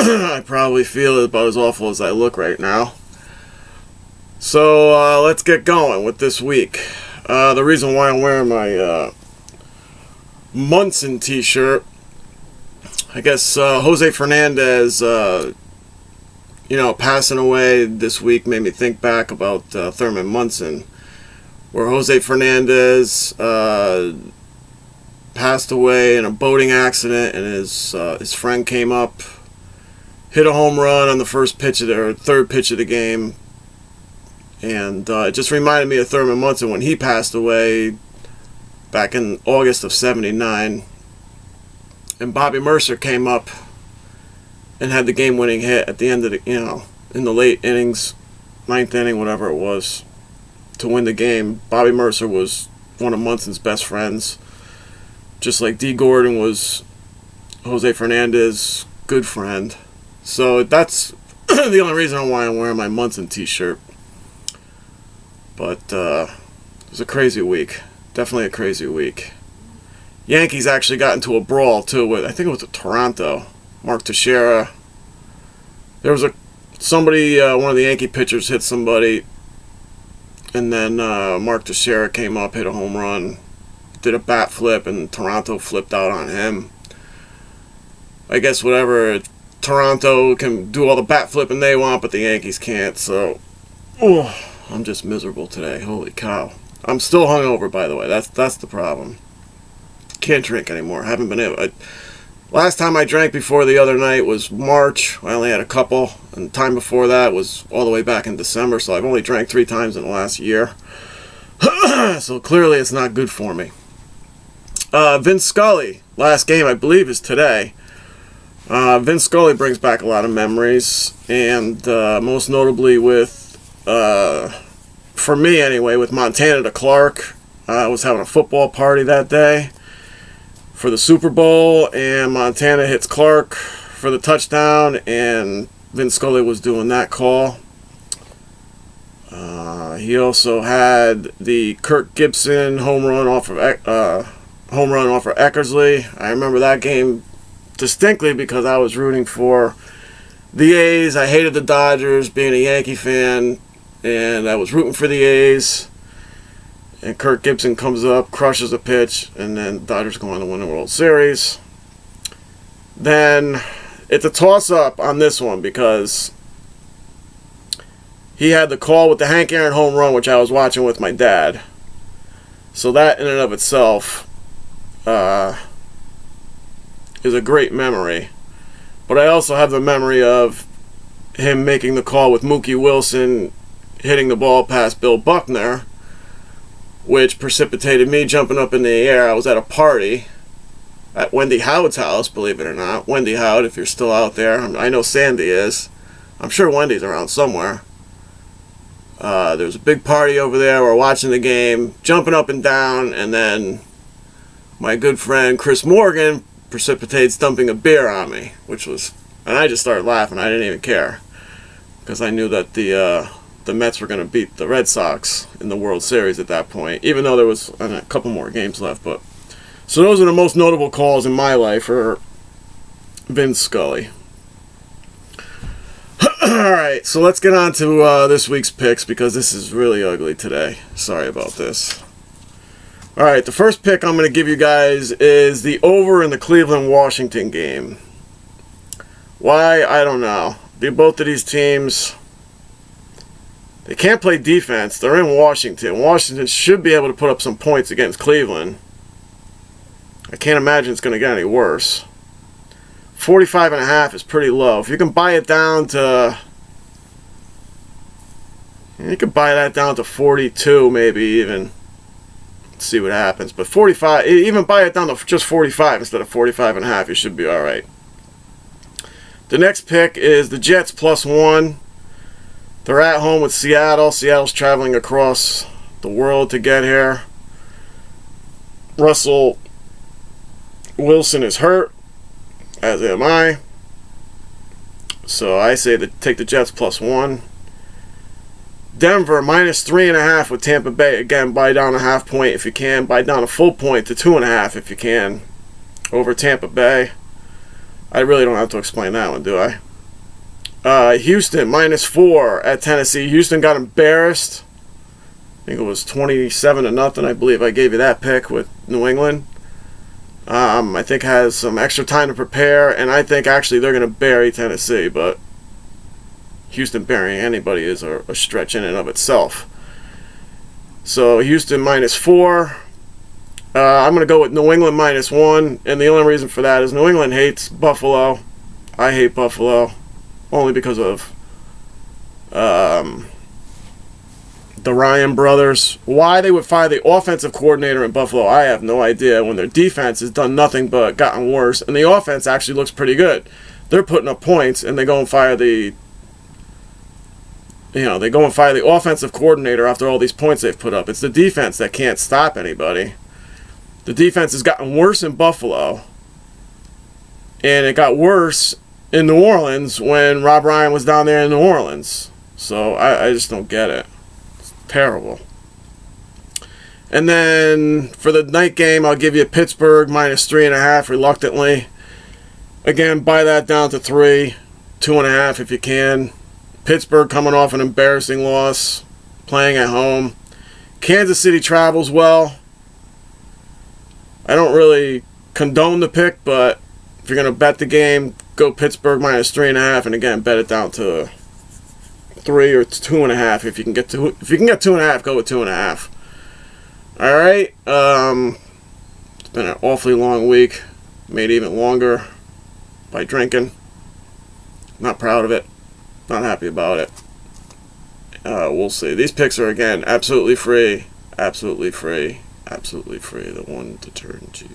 I probably feel about as awful as I look right now. So let's get going with this week. The reason why I'm wearing my Munson t-shirt, I guess Jose Fernandez, passing away this week made me think back about Thurman Munson, where Jose Fernandez passed away in a boating accident, and his friend came up, hit a home run on the third pitch of the game, and it just reminded me of Thurman Munson when he passed away back in August of '79, and Bobby Mercer came up and had the game-winning hit at the end of in the late innings, ninth inning, whatever it was, to win the game. Bobby Mercer was one of Munson's best friends, just like Dee Gordon was Jose Fernandez's good friend. So that's the only reason why I'm wearing my Munson t-shirt. But it was a crazy week. Definitely a crazy week. Yankees actually got into a brawl too with, I think it was Toronto. Mark Teixeira. There was somebody, one of the Yankee pitchers hit somebody, and then Mark Teixeira came up, hit a home run, did a bat flip, and Toronto flipped out on him. I guess whatever, Toronto can do all the bat flipping they want, but the Yankees can't, so I'm just miserable today. Holy cow. I'm still hungover, by the way. That's the problem. Can't drink anymore. Haven't been able. Last time I drank before the other night was March. I only had a couple, and the time before that was all the way back in December, so I've only drank 3 times in the last year. So clearly it's not good for me. Vince Scully, last game I believe is today. Vince Scully brings back a lot of memories, and most notably with, for me anyway, with Montana to Clark. I was having a football party that day for the Super Bowl, and Montana hits Clark for the touchdown, and Vince Scully was doing that call. He also had the Kirk Gibson home run off of Eckersley. I remember that game distinctly because I was rooting for the A's. I hated the Dodgers, being a Yankee fan, and I was rooting for the A's. And Kirk Gibson comes up, crushes a pitch, and then the Dodgers go on to win the World Series. Then it's a toss-up on this one because he had the call with the Hank Aaron home run, which I was watching with my dad. So that in and of itself is a great memory. But I also have the memory of him making the call with Mookie Wilson hitting the ball past Bill Buckner, which precipitated me jumping up in the air. I was at a party at Wendy Howard's house, believe it or not. Wendy Howard, if you're still out there. I know Sandy is. I'm sure Wendy's around somewhere. There was a big party over there. We're watching the game, jumping up and down, and then my good friend Chris Morgan precipitates dumping a beer on me, and I just started laughing. I didn't even care because I knew that the Mets were going to beat the Red Sox in the World Series at that point, even though there was a couple more games left. But so those are the most notable calls in my life for Vince Scully. Alright, so let's get on to this week's picks, because this is really ugly today. Sorry about this. Alright, the first pick I'm going to give you guys is the over in the Cleveland-Washington game. Why? I don't know. Both of these teams, they can't play defense. They're in Washington. Washington should be able to put up some points against Cleveland. I can't imagine it's going to get any worse. 45.5 is pretty low. If you can buy it down to, you could buy that down to 42, maybe even. Let's see what happens. But 45, even buy it down to just 45 instead of 45.5. You should be all right. The next pick is the Jets +1. They're at home with Seattle. Seattle's traveling across the world to get here. Russell Wilson is hurt, as am I. So I say take the Jets +1. Denver -3.5 with Tampa Bay. Again, buy down a half point if you can. Buy down a full point to 2.5 if you can over Tampa Bay. I really don't have to explain that one, do I? Houston -4 at Tennessee. Houston got embarrassed. I think it was 27-0. I believe I gave you that pick with New England. I think has some extra time to prepare, and I think actually they're going to bury Tennessee, but Houston burying anybody is a stretch in and of itself. So Houston -4. I'm going to go with New England -1, and the only reason for that is New England hates Buffalo. I hate Buffalo, only because of the Ryan brothers. Why they would fire the offensive coordinator in Buffalo, I have no idea, when their defense has done nothing but gotten worse, and the offense actually looks pretty good. They're putting up points, and they go and fire the offensive coordinator after all these points they've put up. It's the defense that can't stop anybody. The defense has gotten worse in Buffalo, and it got worse in New Orleans when Rob Ryan was down there in New Orleans. So I just don't get it. It's terrible. And then for the night game, I'll give you Pittsburgh -3.5 reluctantly. Again, buy that down to 3, 2.5 if you can. Pittsburgh coming off an embarrassing loss, playing at home. Kansas City travels well. I don't really condone the pick, but if you're going to bet the game, go Pittsburgh -3.5, and again, bet it down to 3 or 2.5 if you can get 2.5, go with 2.5. All right. It's been an awfully long week, made even longer by drinking. Not proud of it. Not happy about it. We'll see. These picks are, again, absolutely free. Absolutely free. Absolutely free. The one to turn to.